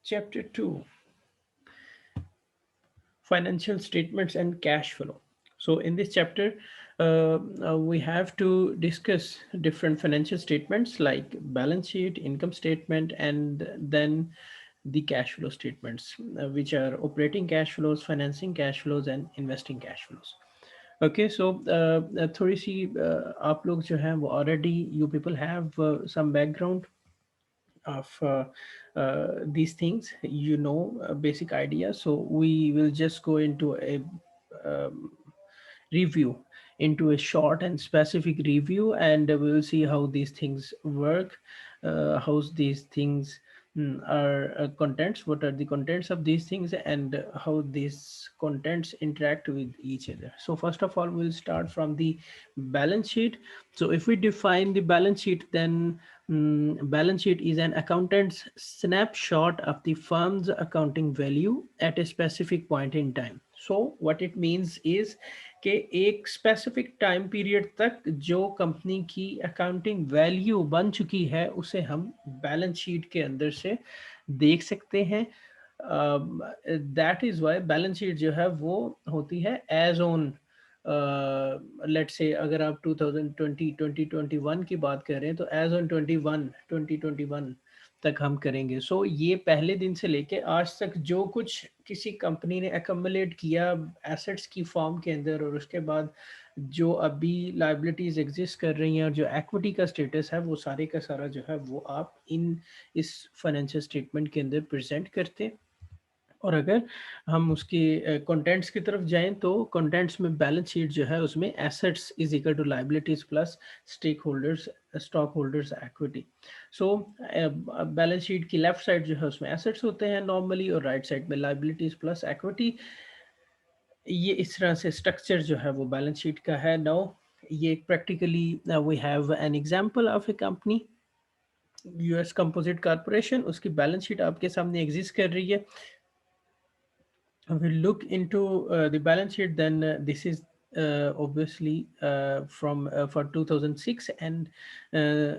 Chapter 2, Financial Statements and Cash Flow. So, in this chapter, we have to discuss different financial statements like balance sheet, income statement, and then the cash flow statements, which are operating cash flows, financing cash flows, and investing cash flows. Okay, so थोड़ी सी आप लोग जो हैं वो already you people have some background of these things, basic idea. So we will just go into a review, into a short and specific review, and we will see how these things work, how these things are contents, what are the contents of these things, and how these contents interact with each other. So first of all, we'll start from the balance sheet. So if we define the balance sheet, then balance sheet is an accountant's snapshot of the firm's accounting value at a specific point in time. So what it means is कि एक specific time period तक जो company की accounting value बन चुकी है उसे हम बैलेंस शीट के अंदर से देख सकते हैं. That is why balance sheet जो है वो होती है एज ऑन. लेट्स से अगर आप 2020 2021 की बात कर रहे हैं तो एज ऑन 2021 तक हम करेंगे. सो ये पहले दिन से लेके आज तक जो कुछ किसी कंपनी ने एकम्युलेट किया एसेट्स की फॉर्म के अंदर, और उसके बाद जो अभी लाइबिलिटीज एग्जिस्ट कर रही हैं और जो इक्विटी का स्टेटस है, वो सारे का सारा जो है वो आप इस फाइनेंशियल स्टेटमेंट के अंदर प्रेजेंट करते. और अगर हम उसके कंटेंट्स की तरफ जाएं तो कंटेंट्स में बैलेंस शीट जो है उसमें assets is equal to liabilities plus stock holders equity. So balance sheet की लेफ्ट साइड जो है उसमें एसेट्स होते हैं नॉर्मली, और राइट साइड में लाइबिलिटीज प्लस इक्विटी. ये इस तरह से स्ट्रक्चर जो है वो बैलेंस शीट का है. नाउ ये practically we have an example of a company, US composite corporation. उसकी बैलेंस शीट आपके सामने एग्जिस्ट कर रही है. We look into the balance sheet, then this is obviously from for 2006. And uh,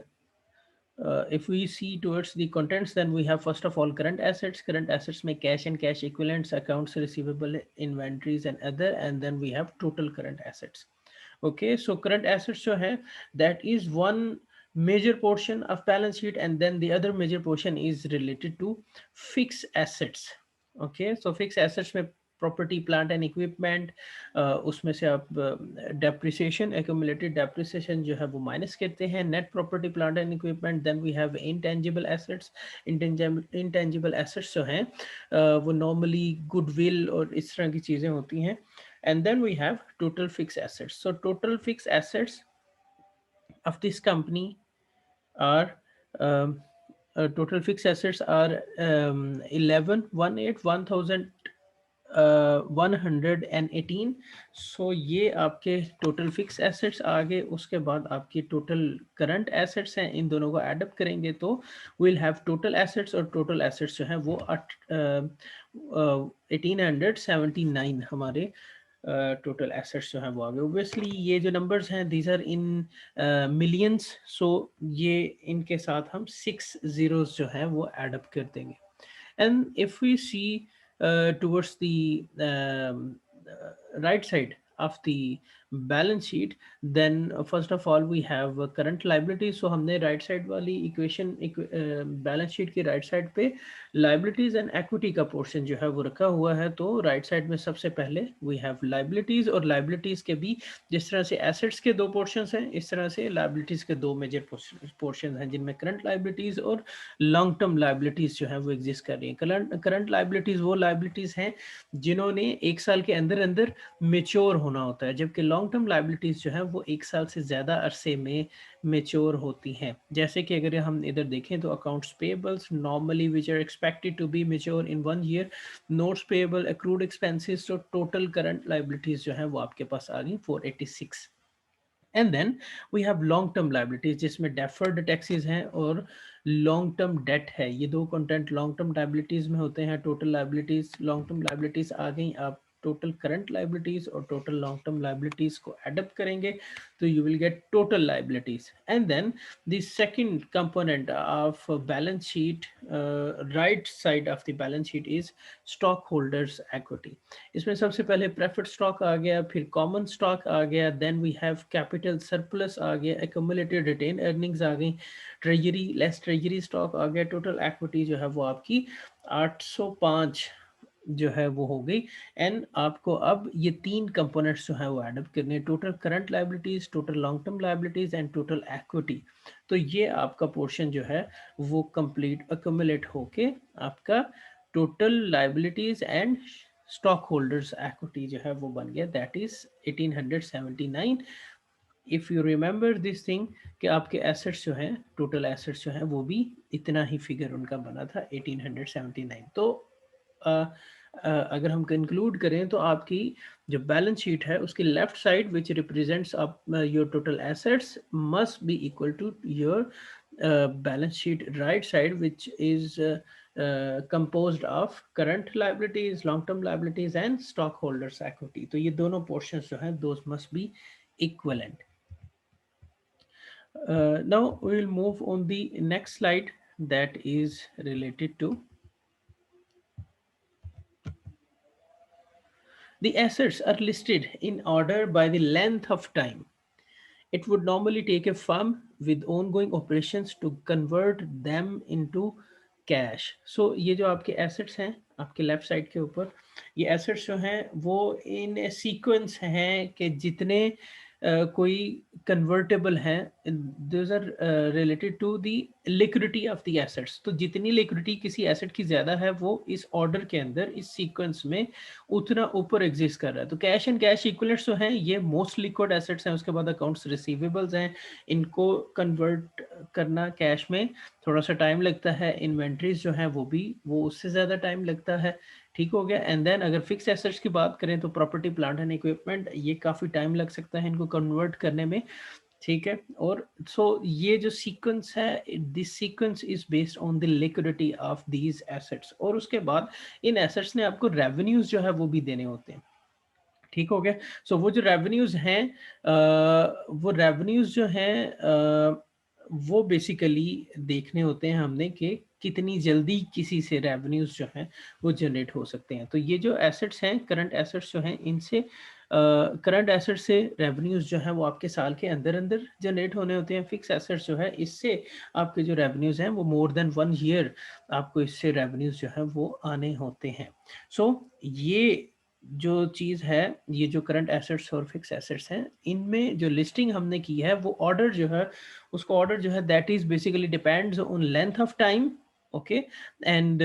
if we see towards the contents, then we have first of all current assets. Current assets may cash and cash equivalents, accounts receivable, inventories, and other. And then we have total current assets. Okay, so current assets जो है, that is one major portion of balance sheet, and then the other major portion is related to fixed assets. Okay, so fixed assets में property plant and equipment, उसमें से आप depreciation, accumulated depreciation जो है वो minus करते हैं. Net property plant and equipment. Then we have intangible assets. Intangible assets जो हैं वो नॉर्मली गुडविल और इस तरह की चीज़ें होती हैं. And then we have total fixed assets. So total fixed assets of this company are um, total fixed assets are 11 118. सो ये आपके टोटल फिक्स एसेट्स आ गए. उसके बाद आपकी टोटल करंट एसेट्स हैं, इन दोनों को एडअप करेंगे तो विल हैव टोटल एसेट्स, और टोटल एसेट्स जो है वो 1879 हमारे टोटल एसेट्स जो है वो आ गए. ओब्वियसली ये जो नंबर्स हैं दीज आर इन मिलियंस. सो ये इनके साथ हम 6 zeros जो है वो एडअप कर देंगे. And if we see towards the right side of the balance sheet, then first of all we have current liabilities. So हमने right side वाली equation balance sheet की right side पे liabilities and equity का portion जो है वो रखा हुआ है. तो right side में सबसे पहले we have liabilities, और liabilities के भी जिस तरह से assets के दो portions हैं, इस तरह से liabilities के दो major portions हैं जिनमें current liabilities और लॉन्ग टर्म लाइबिलिटीज जो है वो एग्जिस्ट कर रही हैं. करंट लाइबिलिटीज वो लाइबिलिटीज हैं जिन्होंने एक साल के अंदर अंदर मेच्योर होना होता है, जबकि लॉन्ग टर्म लाइबिलिटीज जो है वो एक साल से ज्यादा अरसे में मेच्योर होती हैं. जैसे कि अगर हम इधर देखें तो accounts payables normally which are expected to be mature in 1 year, notes payable, accrued expenses. तो टोटल करंट लाइबिलिटीज जो है वो आपके पास आ गई 486. And then we have long term liabilities जिसमें डेफर्ड टैक्सेस हैं और लॉन्ग टर्म डेट है. ये दो कंटेंट लॉन्ग टर्म लाइबिलिटीज में होते हैं. Total liabilities, long term liabilities आ गई आप टोटल करंट लाइबिलिटीज और टोटल लॉन्ग टर्म लाइबिलिटीज को एडअप करेंगे तो you will get total liabilities. And then the second component of balance sheet, right side of the balance sheet is stock holders equity. इसमें सबसे पहले preferred stock आ गया, फिर कॉमन स्टॉक आ गया, then we have capital surplus आ गया, एक्यूमुलेटेड रिटेन अर्निंग्स आ गई, ट्रेजरी लेस ट्रेजरी स्टॉक आ गया. टोटल इक्विटी जो है वो आपकी 805 जो है वो हो गई. एंड आपको अब ये तीन कंपोनेंट्स जो है वो एडअप करने, total current liabilities, total long term liabilities and total equity. तो ये आपका पोर्शन जो है वो कंप्लीट अक्यूमुलेट होके आपका total liabilities and stock holders equity जो है वो बन गया, that is 1879. If you remember this thing कि आपके एसेट्स जो हैं, टोटल एसेट्स जो हैं वो भी इतना ही फिगर उनका बना था 1879. तो अगर हम कंक्लूड करें तो आपकी जो बैलेंस शीट है उसकी left side which represents your total assets must be equal to your balance sheet right side which is composed of current liabilities, long term liabilities and stockholders equity. तो ये दोनों portions जो हैं those must be equivalent. Now we will move on the next slide that is related to the assets are listed in order by the length of time. It would normally take a firm with ongoing operations to convert them into cash. So ये जो आपके assets हैं आपके left side के ऊपर, ये assets जो हैं वो इन सीक्वेंस हैं कि जितने कोई कन्वर्टेबल हैं, those are related to the liquidity of the assets. तो जितनी लिक्विडिटी किसी एसेट की ज़्यादा है वो इस ऑर्डर के अंदर इस सीक्वेंस में उतना ऊपर एग्जिस्ट कर रहा है. तो कैश एंड कैश इक्विवेलेंट्स जो हैं ये मोस्ट लिक्विड एसेट्स हैं. उसके बाद अकाउंट्स रिसीवेबल्स हैं, इनको कन्वर्ट करना कैश में थोड़ा सा टाइम लगता है. इन्वेंट्रीज जो हैं वो भी वो उससे ज़्यादा टाइम लगता है. ठीक हो गया. एंड देन अगर फिक्स एसेट्स की बात करें तो प्रॉपर्टी प्लांट एंड इक्विपमेंट, ये काफ़ी टाइम लग सकता है इनको कन्वर्ट करने में. ठीक है. और सो ये जो सीक्वेंस है, this sequence is based on the liquidity of these assets. और उसके बाद इन एसेट्स ने आपको रेवेन्यूज जो है वो भी देने होते हैं. ठीक हो गया. सो वो जो रेवेन्यूज हैं, वो रेवेन्यूज जो हैं वो बेसिकली देखने होते हैं हमने कि कितनी जल्दी किसी से रेवेन्यूज जो हैं वो जनरेट हो सकते हैं. तो ये जो एसेट्स हैं, करंट एसेट्स जो हैं, इनसे करंट एसेट्स से रेवेन्यूज जो हैं वो आपके साल के अंदर अंदर जनरेट होने होते हैं. फिक्स एसेट्स जो है इससे आपके जो रेवेन्यूज हैं वो मोर देन 1 ईयर आपको इससे रेवेन्यूज जो है वो आने होते हैं. सो ये जो चीज़ है, ये जो करंट एसेट्स और फिक्स एसेट्स हैं, इनमें जो लिस्टिंग हमने की है वो ऑर्डर जो है, उसको ऑर्डर जो है that is basically depends on length of time. Okay. And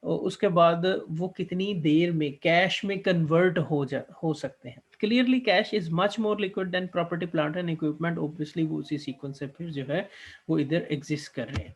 उसके बाद वो कितनी देर में कैश में कन्वर्ट हो सकते हैं. Clearly cash is much more liquid than property plant and equipment. Obviously वो उसी सीक्वेंस से फिर जो है वो इधर एग्जिस्ट कर रहे हैं.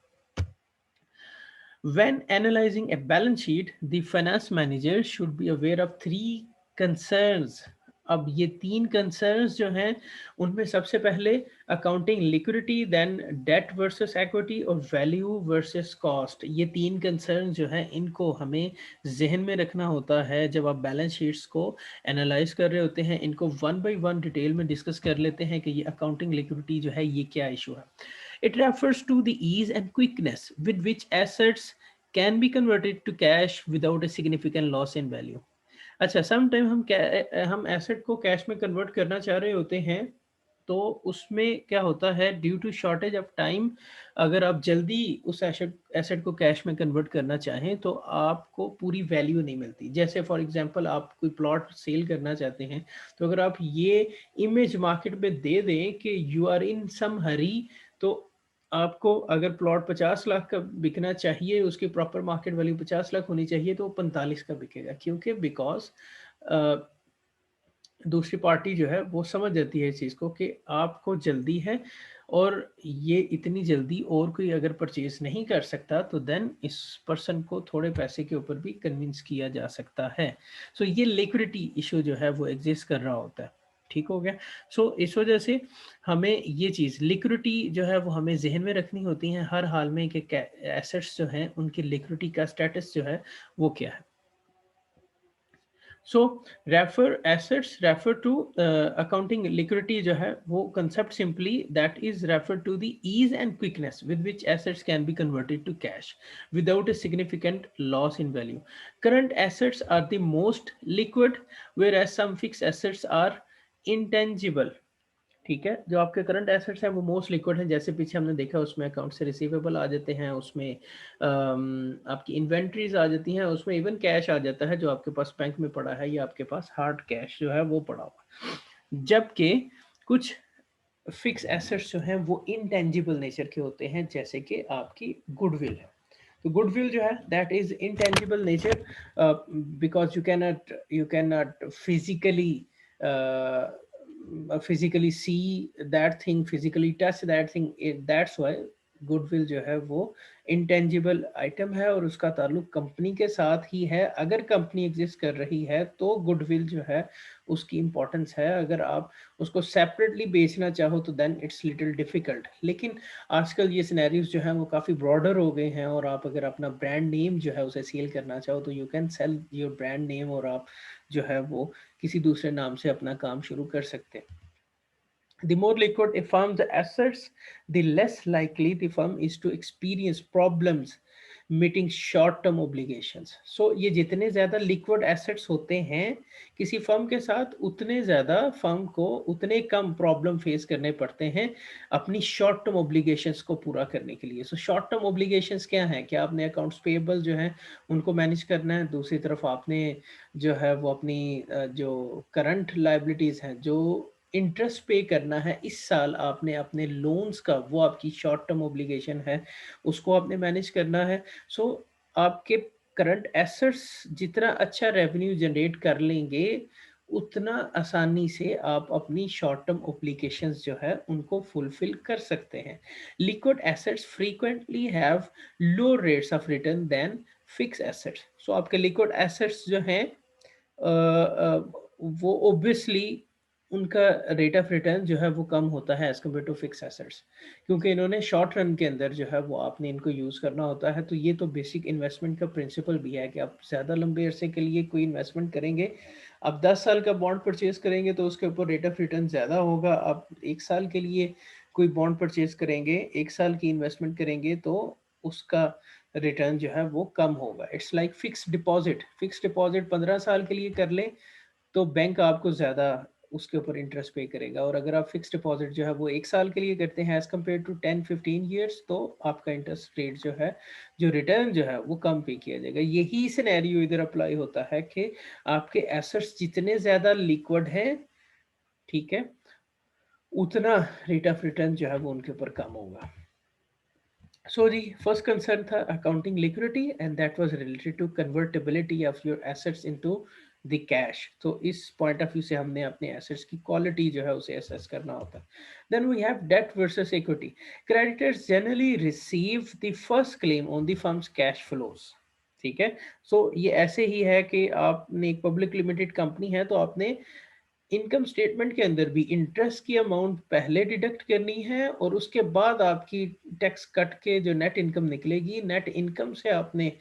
When analyzing a balance sheet, the finance manager should be aware of three concerns. अब ये तीन कंसर्न्स जो हैं उनमें सबसे पहले accounting liquidity, then debt versus equity और वैल्यू वर्सेस कॉस्ट. ये तीन कंसर्न जो हैं इनको हमें जहन में रखना होता है जब आप बैलेंस शीट्स को एनालाइज कर रहे होते हैं. इनको वन बाय वन डिटेल में डिस्कस कर लेते हैं कि ये अकाउंटिंग लिक्विडिटी जो है ये क्या इशू है. It refers to the ease and quickness with which assets can be converted to cash without a significant loss in value. अच्छा, सम टाइम हम एसेट को कैश में कन्वर्ट करना चाह रहे होते हैं तो उसमें क्या होता है, due to shortage of time, अगर आप जल्दी उस एसेट एसेट को कैश में कन्वर्ट करना चाहें तो आपको पूरी वैल्यू नहीं मिलती. जैसे फॉर एग्जांपल आप कोई प्लॉट सेल करना चाहते हैं तो अगर आप ये इमेज मार्केट में दे दें कि यू आर इन सम हरी, तो आपको अगर प्लॉट 50 लाख का बिकना चाहिए, उसकी प्रॉपर मार्केट वैल्यू 50 लाख होनी चाहिए, तो वो 45 का बिकेगा. क्योंकि बिकॉज दूसरी पार्टी जो है वो समझ जाती है इस चीज़ को कि आपको जल्दी है और ये इतनी जल्दी और कोई अगर परचेज नहीं कर सकता तो देन इस पर्सन को थोड़े पैसे के ऊपर भी कन्विंस किया जा सकता है. सो ये लिक्विडिटी इशू जो है वो एग्जिस्ट कर रहा होता है. ठीक हो गया. सो इस वजह से हमें ये चीज़ लिक्विडिटी जो है वो हमें जहन में रखनी होती है हर हाल में कि एसेट्स जो हैं उनकी लिक्विडिटी का स्टेटस जो है वो क्या है. So refer assets refer to accounting liquidity जो है वो concept simply that is refer to the ease and quickness with which assets can be converted to cash without a significant loss in value. Current assets are the most liquid, whereas some fixed assets are intangible. ठीक है, जो आपके current assets हैं वो most liquid हैं, जैसे पीछे हमने देखा उसमें अकाउंट से रिसीवेबल आ जाते हैं, उसमें आपकी इन्वेंट्रीज आ जाती हैं, उसमें इवन कैश आ जाता है जो आपके पास बैंक में पड़ा है या आपके पास हार्ड कैश जो है वो पड़ा हुआ है। जबकि कुछ फिक्स एसेट्स जो हैं वो इनटेंजिबल नेचर के होते हैं, जैसे कि आपकी गुडविल है। तो गुडविल जो है that is intangible nature, because you can not physically see that thing, physically touch that thing. That's why goodwill जो है वो इंटेंजिबल आइटम है और उसका ताल्लुक कंपनी के साथ ही है। अगर कंपनी एग्जिस्ट कर रही है तो गुडविल जो है उसकी इंपॉर्टेंस है। अगर आप उसको सेपरेटली बेचना चाहो तो देन इट्स लिटिल डिफिकल्ट। लेकिन आजकल ये सिनेरियोज जो हैं वो काफ़ी ब्रॉडर हो गए हैं, और आप अगर अपना ब्रांड नेम जो है उसे सेल करना चाहो तो you can sell your brand name, और आप जो है वो किसी दूसरे नाम से अपना काम शुरू कर सकते हैं। The more liquid a firm's assets, the less likely the firm is to experience problems meeting short term obligations. So ये जितने ज़्यादा liquid assets होते हैं किसी फर्म के साथ, उतने ज़्यादा फर्म को उतने कम प्रॉब्लम फेस करने पड़ते हैं अपनी शॉर्ट टर्म ओब्लिगेशंस को पूरा करने के लिए। सो शॉर्ट टर्म ओब्लिगेशंस क्या हैं? क्या आपने अकाउंट्स पेएबल जो हैं उनको मैनेज करना है, दूसरी तरफ आपने जो है वो अपनी जो करंट लाइबिलिटीज़ हैं, जो इंटरेस्ट पे करना है इस साल आपने अपने लोन्स का, वो आपकी शॉर्ट टर्म ओब्लिगेशन है, उसको आपने मैनेज करना है। सो आपके करंट एसेट्स जितना अच्छा रेवेन्यू जनरेट कर लेंगे उतना आसानी से आप अपनी शॉर्ट टर्म ओब्लिगेशंस जो है उनको फुलफिल कर सकते हैं। Liquid assets frequently have low rates of return than fix assets. So आपके लिक्विड एसेट्स जो हैं वो ओब्वियसली उनका रेट ऑफ रिटर्न जो है वो कम होता है as compare to fix assets, क्योंकि इन्होंने शॉर्ट रन के अंदर जो है वो आपने इनको यूज़ करना होता है। तो ये तो बेसिक इन्वेस्टमेंट का प्रिंसिपल भी है कि आप ज़्यादा लंबे अरसे के लिए कोई इन्वेस्टमेंट करेंगे, आप 10 साल का बॉन्ड परचेज करेंगे तो उसके ऊपर रेट ऑफ रिटर्न ज़्यादा होगा। आप 1 साल के लिए कोई बॉन्ड परचेज करेंगे, 1 साल की इन्वेस्टमेंट करेंगे तो उसका रिटर्न जो है वो कम होगा। It's like fix deposit. Fix deposit 15 साल के लिए कर लें तो बैंक आपको ज़्यादा उसके ऊपर इंटरेस्ट पे करेगा, और अगर आप फिक्स डिपॉजिट जो है वो 1 साल के लिए करते हैं एज कम्पेयर टू 10-15 ईयर्स, तो आपका इंटरेस्ट रेट जो है, जो रिटर्न जो है वो कम पे किया जाएगा। यही सिनेरियो इधर अप्लाई होता है कि आपके एसेट्स जितने ज़्यादा लिक्विड हैं, ठीक है, उतना रेट ऑफ रिटर्न जो है वो उनके ऊपर कम होगा। So the first concern था accounting liquidity, and that was related to convertibility of your assets into the cash. तो इस point of view से हमने अपने assets की quality जो है उसे assess करना होता है। Then we have debt versus equity. Creditors generally receive the first claim on the firm's cash flows. ठीक है, सो ये ऐसे ही है कि आपने एक पब्लिक लिमिटेड कंपनी है तो आपने इनकम स्टेटमेंट के अंदर भी इंटरेस्ट की अमाउंट पहले डिडक्ट करनी है, और उसके बाद आपकी टैक्स कट के जो नेट इनकम निकलेगी, नेट इनकम से आपने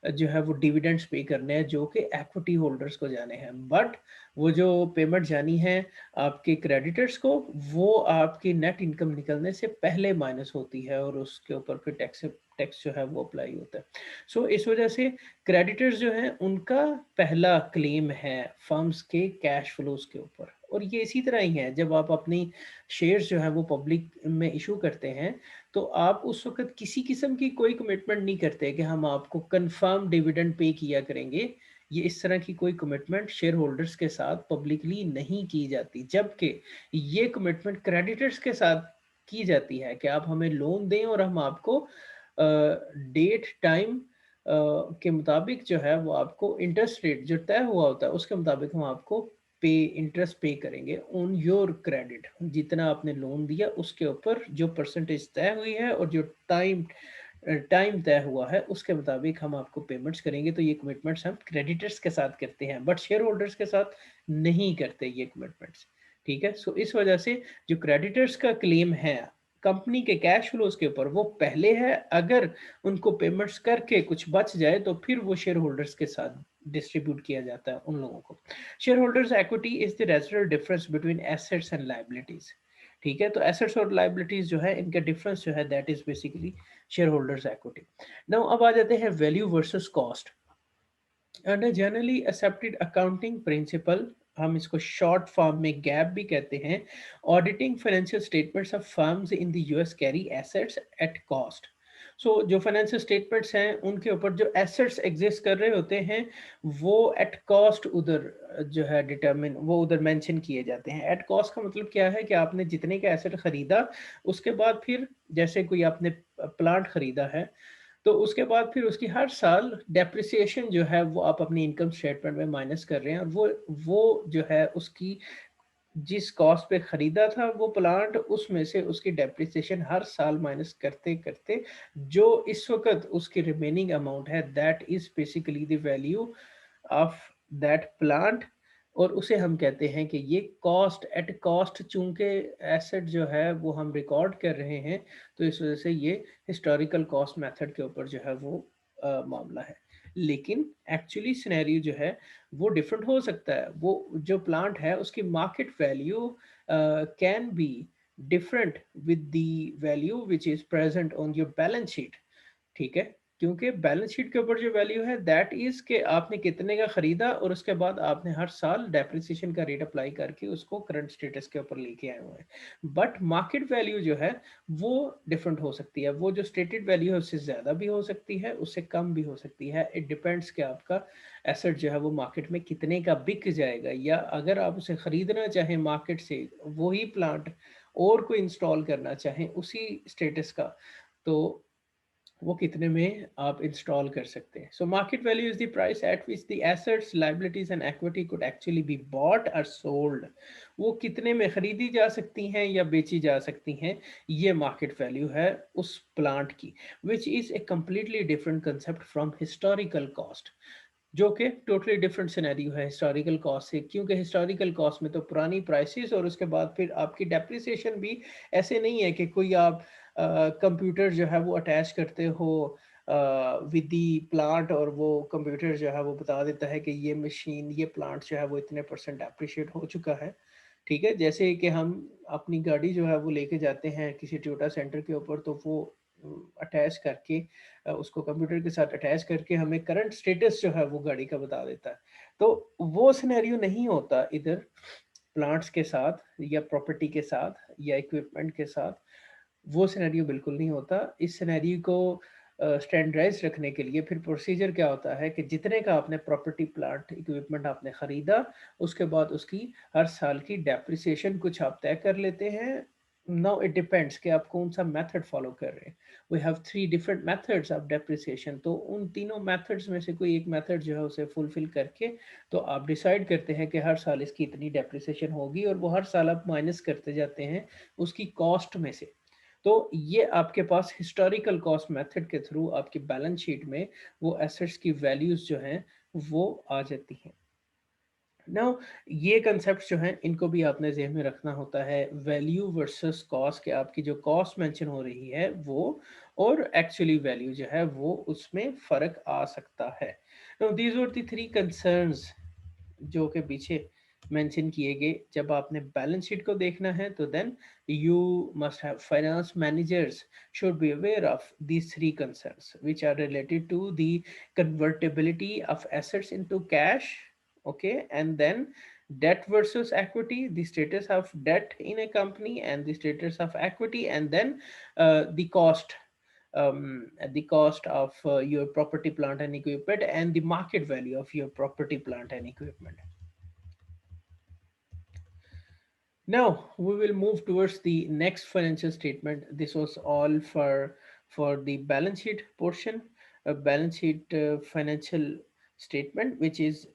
जो है वो डिविडेंड्स पे करने हैं जो कि एक्विटी होल्डर्स को जाने हैं। बट वो जो पेमेंट जानी है आपके क्रेडिटर्स को, वो आपकी नेट इनकम निकलने से पहले माइनस होती है, और उसके ऊपर फिर टैक्स जो है वो अप्लाई होता है। सो इस वजह से क्रेडिटर्स जो हैं उनका पहला क्लेम है फर्म्स के कैश फ्लोज के ऊपर। और ये इसी तरह ही है, जब आप अपनी शेयर्स जो है वो पब्लिक में इशू करते हैं तो आप उस वक्त किसी किस्म की कोई कमिटमेंट नहीं करते कि हम आपको कंफर्म डिविडेंड पे किया करेंगे। ये इस तरह की कोई कमिटमेंट शेयर होल्डर्स के साथ पब्लिकली नहीं की जाती, जबकि ये कमिटमेंट क्रेडिटर्स के साथ की जाती है कि आप हमें लोन दें और हम आपको डेट टाइम के मुताबिक जो है वो आपको इंटरेस्ट रेट जो तय हुआ होता है उसके मुताबिक हम आपको इंटरेस्ट पे करेंगे ऑन योर क्रेडिट। जितना आपने लोन दिया उसके ऊपर जो परसेंटेज तय हुई है और जो टाइम तय हुआ है उसके मुताबिक हम आपको पेमेंट्स करेंगे। तो ये कमिटमेंट्स हम क्रेडिटर्स के साथ करते हैं, बट शेयर होल्डर्स के साथ नहीं करते ये कमिटमेंट्स। ठीक है, सो इस वजह से जो क्रेडिटर्स का क्लेम है कंपनी के कैश फ्लोज के ऊपर वो पहले है। अगर उनको पेमेंट्स करके कुछ बच जाए तो फिर वो शेयर होल्डर्स के साथ डिस्ट्रीब्यूट किया जाता है उन लोगों को। Share holders equity is the residual difference between assets and liabilities. ठीक है, तो एसेट्स और लाइबिलिटीज जो है इनका डिफरेंस जो है that is basically share holders equity. Now अब आ जाते हैं value versus cost. Under generally accepted accounting principal, हम इसको शॉर्ट फॉर्म में गैप भी कहते हैं, auditing financial statements of firms in the US carry assets at cost. So जो फाइनेंशियल स्टेटमेंट्स हैं उनके ऊपर जो एसेट्स एग्जिस्ट कर रहे होते हैं वो एट कॉस्ट उधर जो है डिटरमिन वो उधर मेंशन किए जाते हैं। एट कॉस्ट का मतलब क्या है कि आपने जितने का एसेट खरीदा उसके बाद फिर जैसे कोई आपने प्लांट खरीदा है तो उसके बाद फिर उसकी हर साल डेप्रिसिएशन जो है वो आप अपनी इनकम स्टेटमेंट में माइनस कर रहे हैं, और वो जो है उसकी जिस कॉस्ट पे खरीदा था वो प्लांट उसमें से उसकी डेप्रिसिएशन हर साल माइनस करते करते जो इस वक्त उसकी रिमेनिंग अमाउंट है that is basically the value of that plant. और उसे हम कहते हैं कि ये कॉस्ट एट कॉस्ट, चूंकि एसेट जो है वो हम रिकॉर्ड कर रहे हैं तो इस वजह से ये हिस्टोरिकल कॉस्ट मेथड के ऊपर जो है वो मामला है। लेकिन एक्चुअली सिनेरियो जो है वो डिफरेंट हो सकता है। वो जो प्लांट है उसकी market value can be different with the value which is present on your balance sheet. ठीक है, क्योंकि बैलेंस शीट के ऊपर जो वैल्यू है दैट इज के आपने कितने का खरीदा और उसके बाद आपने हर साल डेप्रिसिएशन का रेट अप्लाई करके उसको करंट स्टेटस के ऊपर लेके आए हुए हैं। बट मार्केट वैल्यू जो है वो डिफरेंट हो सकती है। वो जो स्टेटेड वैल्यू है उससे ज़्यादा भी हो सकती है, उससे कम भी हो सकती है। इट डिपेंड्स कि आपका एसेट जो है वो मार्केट में कितने का बिक जाएगा, या अगर आप उसे खरीदना चाहें मार्केट से वही प्लांट और कोई इंस्टॉल करना चाहें उसी स्टेटस का तो वो कितने में आप इंस्टॉल कर सकते हैं। So market value is the price at which the assets liabilities and equity could actually be bought और सोल्ड। वो कितने में खरीदी जा सकती हैं या बेची जा सकती हैं, ये मार्केट वैल्यू है उस प्लांट की, which is a completely different concept from historical cost, जो कि टोटली डिफरेंट सिनेरियो है हिस्टोरिकल कॉस्ट से। क्योंकि हिस्टोरिकल कॉस्ट में तो पुरानी प्राइसेस और उसके बाद फिर आपकी डेप्रिसिएशन भी ऐसे नहीं है कि कोई आप कंप्यूटर जो है वो अटैच करते हो विद दी प्लांट और वो कंप्यूटर जो है वो बता देता है कि ये मशीन ये प्लांट जो है वो इतने परसेंट अप्रिशिएट हो चुका है। ठीक है, जैसे कि हम अपनी गाड़ी जो है वो लेके जाते हैं किसी टोयोटा सेंटर के ऊपर तो वो अटैच करके उसको कंप्यूटर के साथ अटैच करके हमें करंट स्टेटस जो है वो गाड़ी का बता देता है। तो वो सिनेरियो नहीं होता इधर प्लांट्स के साथ या प्रॉपर्टी के साथ या इक्विपमेंट के साथ। वो सिनेरियो बिल्कुल नहीं होता। इस सिनेरियो को स्टैंडर्डाइज रखने के लिए फिर प्रोसीजर क्या होता है कि जितने का आपने प्रॉपर्टी प्लांट इक्विपमेंट आपने खरीदा उसके बाद उसकी हर साल की डेप्रिसिएशन कुछ आप तय कर लेते हैं। नाउ इट डिपेंड्स कि आप कौन सा मेथड फॉलो कर रहे हैं। We have three different methods of depreciation, तो उन तीनों मेथड्स में से कोई एक मेथड जो है उसे फुलफिल करके तो आप डिसाइड करते हैं कि हर साल इसकी इतनी डेप्रिसिएशन होगी और वो हर साल आप माइनस करते जाते हैं उसकी कॉस्ट में से। तो ये आपके पास हिस्टोरिकल कॉस्ट मेथड के थ्रू आपकी बैलेंस शीट में वो एसेट्स की वैल्यूज जो हैं वो आ जाती हैं। नाउ ये कंसेप्ट जो हैं इनको भी आपने ज़हन में रखना होता है, वैल्यू वर्सेस कॉस्ट, के आपकी जो कॉस्ट मेंशन हो रही है वो और एक्चुअली वैल्यू जो है वो उसमें फ़र्क आ सकता है। Now these were the three concerns जो कि पीछे मेंशन किए गए। जब आपने बैलेंस शीट को देखना है तो then you must have finance managers should be aware of these three concerns which are related to the convertibility of assets into cash, okay, and then debt versus equity, the status of debt in a company and the status of equity, and then the cost of your property plant and equipment and the market value of your property plant and equipment. Now we will move towards the next financial statement. This was all for the balance sheet portion. A balance sheet financial statement, which is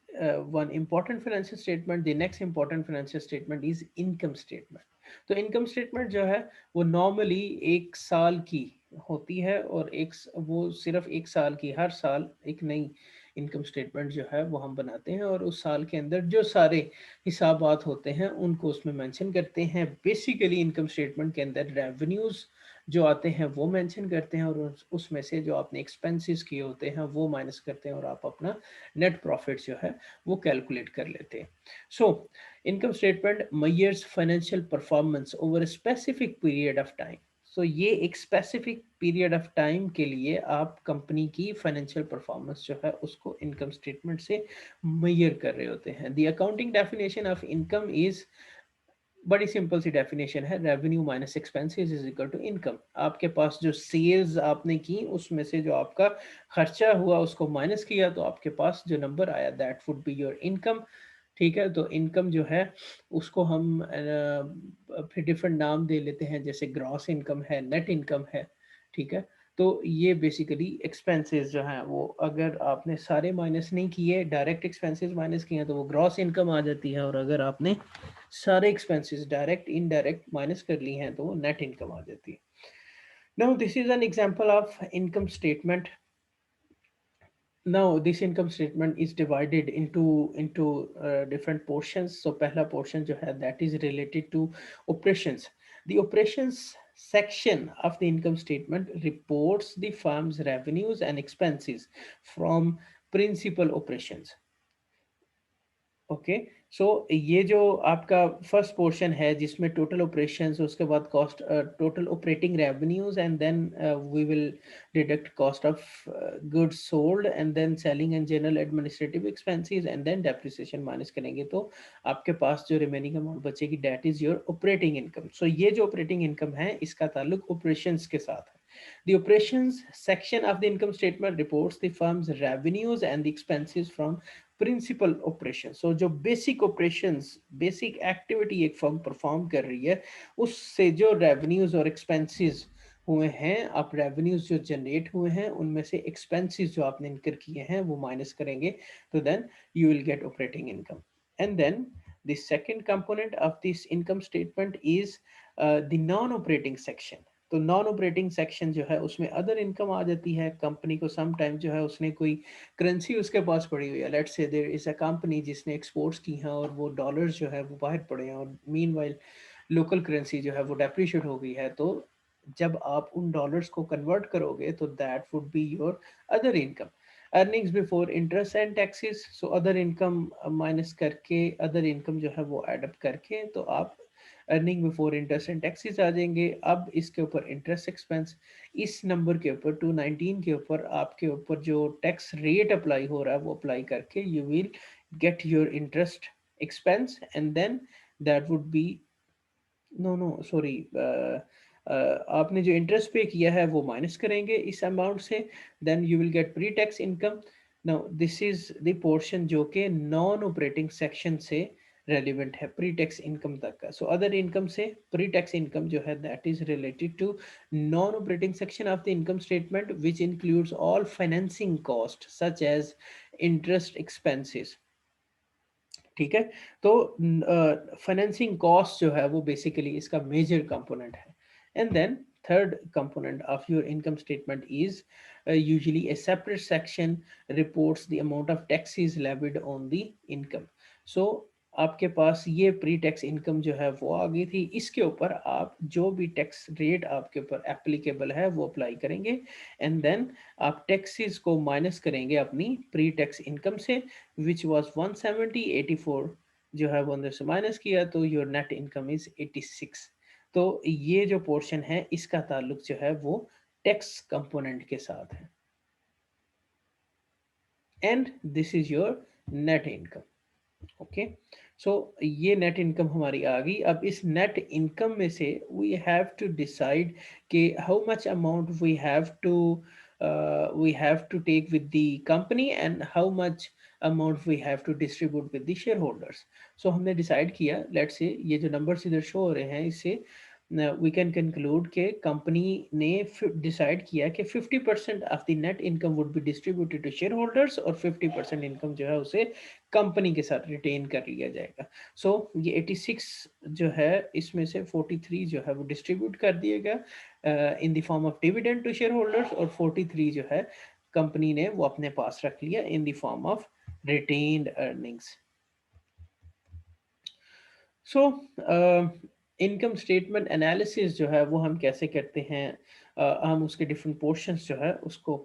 one important financial statement. The next important financial statement is income statement. तो income statement जो है वो normally एक साल की होती है और वो सिर्फ एक साल की, हर साल एक नई इनकम स्टेटमेंट जो है वो हम बनाते हैं और उस साल के अंदर जो सारे हिसाबात होते हैं उनको उसमें मेंशन करते हैं। बेसिकली इनकम स्टेटमेंट के अंदर रेवेन्यूज जो आते हैं वो मेंशन करते हैं, और उसमें से जो आपने एक्सपेंसेस किए होते हैं वो माइनस करते हैं, और आप अपना नेट प्रॉफिट जो है वो कैलकुलेट कर लेते हैं. So income statement measures financial performance over specific period of time. So ये एक स्पेसिफिक पीरियड ऑफ टाइम के लिए आप कंपनी की फाइनेंशियल परफॉर्मेंस जो है उसको इनकम स्टेटमेंट से मेजर कर रहे होते हैं. The accounting definition of income is, बड़ी सिंपल सी डेफिनेशन है, revenue minus expenses is equal to income. आपके पास जो सेल्स आपने की उसमें से जो आपका खर्चा हुआ उसको माइनस किया, तो आपके पास जो नंबर आया that would be your income. ठीक है, तो इनकम जो है उसको हम फिर डिफरेंट नाम दे लेते हैं, जैसे ग्रॉस इनकम है, नेट इनकम है. ठीक है, तो ये बेसिकली एक्सपेंसेस जो हैं वो अगर आपने सारे माइनस नहीं किए, डायरेक्ट एक्सपेंसेस माइनस किए हैं, तो वो ग्रॉस इनकम आ जाती है, और अगर आपने सारे एक्सपेंसेस डायरेक्ट इनडायरेक्ट माइनस कर ली हैं तो वो नेट इनकम आ जाती है. Now this is an example of income statement. Now this income statement is divided into different portions. So पहला portion जो है that is related to operations. The operations section of the income statement reports the firm's revenues and expenses from principal operations. Okay, so ये जो आपका first portion है जिसमें total operations, उसके बाद cost, total operating revenues, and then we will deduct cost of goods sold, and then selling and general administrative expenses, and then depreciation minus करेंगे, तो आपके पास जो रिमेनिंग अमाउंट बचेगी that is your operating income. So ये जो operating income है इसका ताल्लुक ऑपरेशंस के साथ है. The operations section of the income statement reports the firm's revenues and the expenses from principal operation. So जो बेसिक ऑपरेशंस, बेसिक एक्टिविटी एक फर्म परफॉर्म कर रही है, उससे जो रेवेन्यूज और एक्सपेंसेस हुए हैं, आप रेवेन्यूज जो जनरेट हुए हैं उनमें से एक्सपेंसेस जो आपने इनकर किए हैं वो माइनस करेंगे, तो then you will get operating income. And then the second component of this income statement is the non operating section. तो नॉन ऑपरेटिंग सेक्शन जो है उसमें अदर इनकम आ जाती है. कंपनी को सम टाइम जो है उसने कोई करेंसी उसके पास पड़ी हुई है, let's say there is a company जिसने एक्सपोर्ट्स की हैं और वो डॉलर्स जो है वो बाहर पड़े हैं, और मीनवाइल लोकल करेंसी जो है वो डेप्रिशिएट हो गई है, तो जब आप उन डॉलर्स को कन्वर्ट करोगे तो that would be your other income. Earnings before interest and taxes. So other income minus करके, अदर इनकम जो है वो एड अप करके, तो आप earning before interest and taxes आ जाएंगे. अब इसके ऊपर इंटरेस्ट एक्सपेंस, इस नंबर के ऊपर 219 के ऊपर आपके ऊपर जो टैक्स रेट अप्लाई हो रहा है वो अप्लाई करके you will get your interest expense, and then that would be, no no sorry, आपने जो इंटरेस्ट पे किया है वो माइनस करेंगे इस अमाउंट से, then you will get pre tax income. Now this is the portion जो कि नॉन ऑपरेटिंग सेक्शन से रेलिवेंट है प्री टैक्स इनकम तक का. सो अदर इनकम से प्री टैक्स इनकम जो है that is related to non operating section of the income statement which includes all financing cost such as interest expenses. ठीक है, तो फाइनेंसिंग कॉस्ट जो है वो बेसिकली इसका मेजर कंपोनेंट है. And then third component of your income statement is usually a separate section reports the amount of taxes levied on the income. So आपके पास ये प्री टैक्स इनकम जो है वो आ गई थी, इसके ऊपर आप जो भी टैक्स रेट आपके ऊपर एप्लीकेबल है वो अप्लाई करेंगे, एंड देन आप टैक्सेस को माइनस करेंगे अपनी प्री टैक्स इनकम से, विच वॉज 170, 84 जो है वो अंदर से माइनस किया, तो योर नेट इनकम इज 86. तो ये जो पोर्शन है इसका ताल्लुक जो है वो टैक्स कंपोनेंट के साथ है. And this is your net income. Okay, so ये नेट इनकम हमारी आ गई. अब इस नेट इनकम में से वी हैव टू डिसाइड कि how much amount we have to take with the company and how much amount we have to distribute with the share holders. So हमने decide किया, let's say ये जो numbers इधर show हो रहे हैं इससे वी कैन कंक्लूड के कंपनी ने डिसाइड किया कि 50% of the net income would be distributed to share holders, और 50% इनकम जो है उसे कंपनी के साथ रिटेन कर लिया जाएगा. सो ये 86 जो है इसमें से 43 जो है वो डिस्ट्रीब्यूट कर दिएगा in the form of dividend to share holders, और 43 जो है कंपनी ने वो अपने पास रख लिया इन the form of retained earnings. So income statement analysis जो है वो हम कैसे करते हैं, हम उसके डिफरेंट पोर्शंस जो है उसको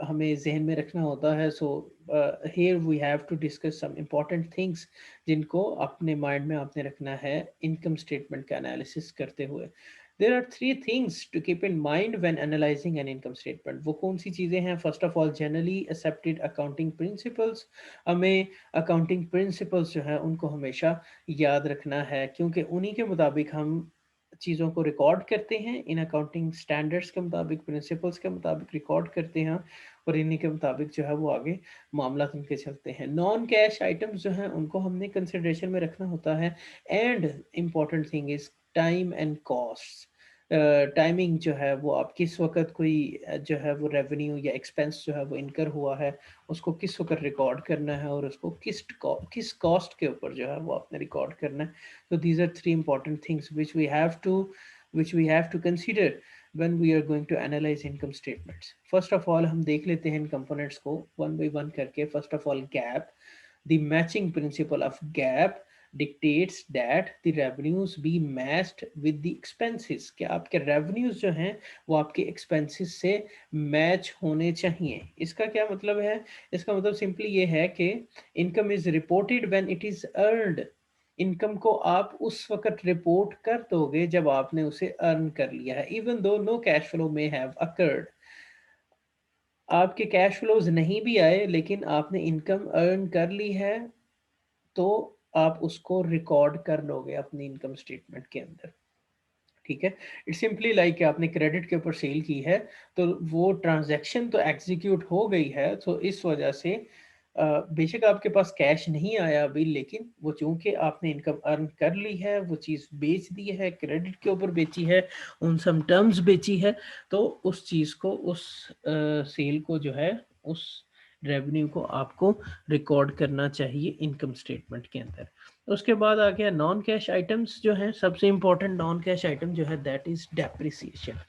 हमें जहन में रखना होता है। So here we have to discuss some important things जिनको अपने माइंड में आपने रखना है इनकम स्टेटमेंट का एनालिसिस करते हुए। There are three things to keep in mind when analysing an income statement. वो कौन सी चीज़ें हैं? First of all, generally accepted accounting principles. हमें अकाउंटिंग प्रिंसिपल्स जो है उनको हमेशा याद रखना है, क्योंकि उन्हीं के मुताबिक हम चीज़ों को रिकॉर्ड करते हैं, इन अकाउंटिंग स्टैंडर्ड्स के मुताबिक, प्रिंसिपल्स के मुताबिक रिकॉर्ड करते हैं, और इन्हीं के मुताबिक जो है वो आगे मामला उनके चलते हैं। नॉन कैश आइटम्स जो हैं उनको हमने कंसिडरेशन में रखना होता है। And important thing is time and cost. Timing जो है वो आप किस वक्त कोई जो है वो रेवेन्यू या एक्सपेंस जो है वो इनकर हुआ है, उसको किस वक्त रिकॉर्ड करना है, और उसको किस कॉस्ट के ऊपर जो है वो आपने रिकॉर्ड करना है। So these are three important things which we have to consider when we are going to analyze income statements. First of all, हम देख लेते हैं इन components को one by one करके। First of all, gap. The matching principle of gap dictates that the revenues be matched with the expenses। कि आपके revenues जो हैं वो आपके expenses से match होने चाहिए। इसका क्या मतलब है? इसका मतलब simply ये है कि income is reported when it is earned। Income को आप उस वक्त रिपोर्ट कर दोगे जब आपने उसे अर्न कर लिया है, even though no cash flow may have occurred. आपके कैश फ्लोज नहीं भी आए लेकिन आपने इनकम अर्न कर ली है, तो आप उसको रिकॉर्ड कर लोगे अपनी इनकम स्टेटमेंट के अंदर। ठीक है। इट्स सिंपली लाइक आपने क्रेडिट के ऊपर सेल की है, तो वो ट्रांजैक्शन तो एग्जीक्यूट हो गई है, तो इस वजह से बेशक आपके पास कैश नहीं आया अभी, लेकिन वो चूंकि आपने इनकम अर्न कर ली है, वो चीज़ बेच दी है, क्रेडिट के ऊपर बेची है, उन सम टर्म्स बेची है, तो उस चीज़ को, उस सेल को जो है, उस रेवेन्यू को आपको रिकॉर्ड करना चाहिए इनकम स्टेटमेंट के अंदर। उसके बाद आ गया नॉन कैश आइटम्स जो है। सबसे इंपॉर्टेंट नॉन कैश आइटम जो है दैट इज डेप्रिसिएशन।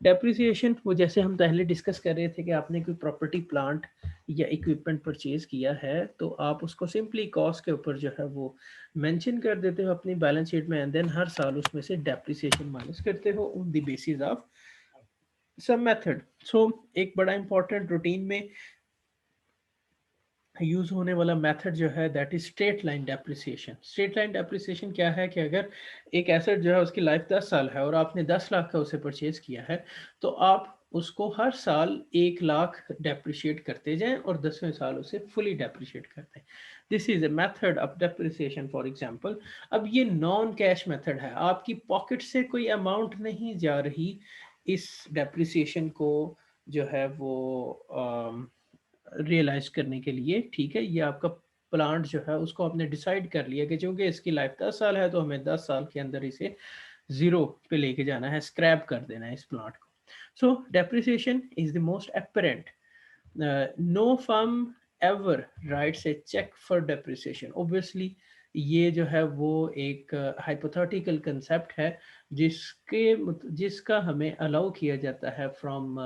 डेप्रिसिएशन वो जैसे हम पहले डिस्कस कर रहे थे कि आपने कोई प्रॉपर्टी, प्लांट या इक्विपमेंट परचेज किया है, तो आप उसको सिंपली कॉस्ट के ऊपर जो है वो मेंशन कर देते हो अपनी बैलेंस शीट में, एंड देन हर साल उसमें से डेप्रिसिएशन माइनस करते हो on the basis of some method. So एक बड़ा इंपॉर्टेंट रूटीन में यूज होने वाला मेथड जो है that is straight line depreciation. Straight line depreciation क्या है कि अगर एक एसेट जो है उसकी लाइफ 10 साल है और आपने 10 लाख का उसे परचेज किया है, तो आप उसको हर साल 1 लाख डेप्रिशिएट करते जाएं और 10वें साल उसे फुली डेप्रिशिएट करते हैं। This is a method of depreciation for example. अब ये नॉन कैश मेथड है, आपकी पॉकेट से कोई अमाउंट नहीं जा रही इस डेप्रिसिएशन को जो है वो रियलाइज करने के लिए। ठीक है, ये आपका प्लांट जो है उसको आपने डिसाइड कर लिया कि चूंकि इसकी लाइफ 10 साल है, तो हमें 10 साल के अंदर इसे जीरो पे लेके जाना है, स्क्रैप कर देना है इस प्लांट को। So depreciation is the most apparent. No firm ever writes a cheque for depreciation. Obviously ये जो है वो एक हाइपोथेटिकल कंसेप्ट है जिसका हमें अलाउ किया जाता है फ्रॉम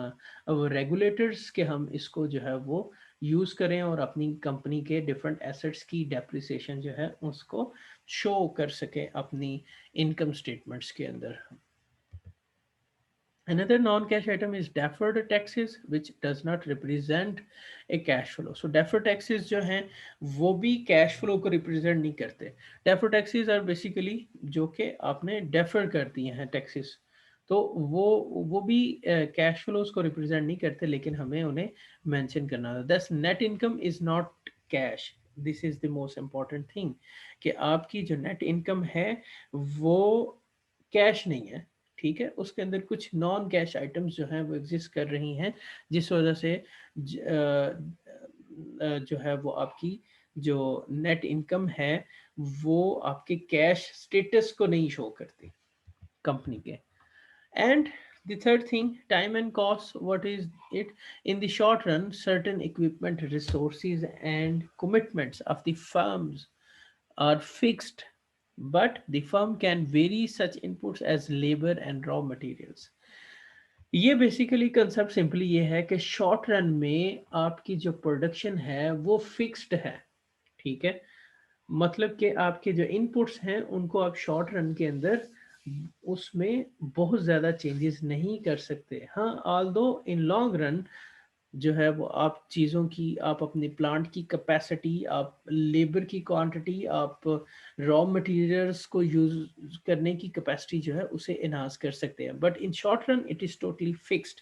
रेगुलेटर्स के हम इसको जो है वो यूज़ करें और अपनी कंपनी के डिफरेंट एसेट्स की डेप्रिसिएशन जो है उसको शो कर सकें अपनी इनकम स्टेटमेंट्स के अंदर। Another non-cash item is deferred taxes, which does not represent a cash flow. So deferred taxes जो हैं वो भी cash flow को represent नहीं करते। Deferred taxes are basically जो कि आपने defer कर दिए हैं taxes, तो वो भी cash flows को represent नहीं करते, लेकिन हमें उन्हें mention करना था। Thus net income is not cash. This is the most important thing कि आपकी जो net income है वो कैश नहीं है। ठीक है, उसके अंदर कुछ नॉन कैश आइटम्स जो हैं वो एग्जिस्ट कर रही हैं, जिस वजह से जो है वो आपकी जो नेट इनकम है वो आपके कैश स्टेटस को नहीं शो करती कंपनी के। And the third thing, time and cost. What is it? In the short run, certain equipment, resources and commitments of the firms are fixed, but the firm can vary such inputs as labor and raw materials. ये basically concept simply ये है कि short run में आपकी जो production है वो fixed है। ठीक है, मतलब कि आपके जो इनपुट्स हैं उनको आप शॉर्ट रन के अंदर उसमें बहुत ज़्यादा चेंजेस नहीं कर सकते। हाँ, ऑल्दो इन लॉन्ग रन जो है वो आप चीज़ों की, आप अपने प्लांट की कैपेसिटी, आप लेबर की क्वांटिटी, आप रॉ मटेरियल्स को यूज़ करने की कैपेसिटी जो है उसे इन्हांस कर सकते हैं, but in short run it is totally fixed.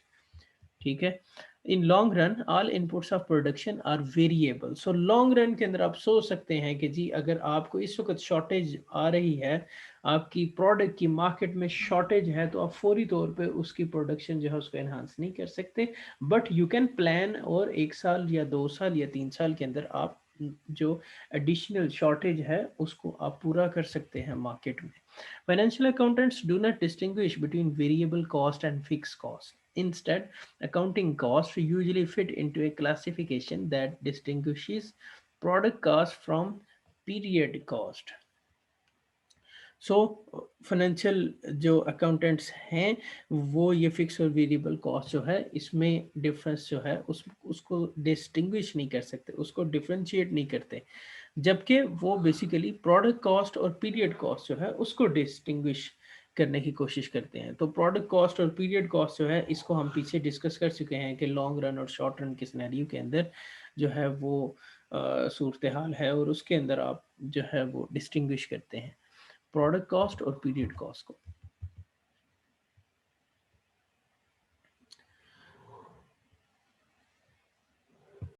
ठीक है। In long run all inputs of production are variable. So long run के अंदर आप सोच सकते हैं कि जी अगर आपको इस वक्त शॉर्टेज आ रही है, आपकी प्रोडक्ट की मार्केट में शॉर्टेज है, तो आप फौरी तौर पे उसकी प्रोडक्शन जो है उसको एनहांस नहीं कर सकते, बट यू कैन प्लान, और 1 साल या 2 साल या 3 साल के अंदर आप जो एडिशनल शॉर्टेज है उसको आप पूरा कर सकते हैं मार्केट में। Financial accountants do not distinguish between variable cost and fixed cost. Instead, accounting costs usually fit into a classification that distinguishes product cost from period cost. So financial जो accountants हैं वो ये फिक्स और variable cost जो है इसमें difference जो है उसको डिस्टिंग्विश नहीं कर सकते, उसको डिफ्रेंशिएट नहीं करते, जबकि वो बेसिकली प्रोडक्ट कॉस्ट और पीरियड कॉस्ट जो है उसको डिस्टिंग्विश करने की कोशिश करते हैं। तो प्रोडक्ट कॉस्ट और पीरियड कॉस्ट जो है इसको हम पीछे डिस्कस कर चुके हैं कि लॉन्ग रन और शॉर्ट रन के सिनेरियो के अंदर जो है वो सूरत हाल है, और उसके अंदर आप जो है वो डिस्टिंग्विश करते हैं प्रोडक्ट कॉस्ट और पीरियड कॉस्ट को।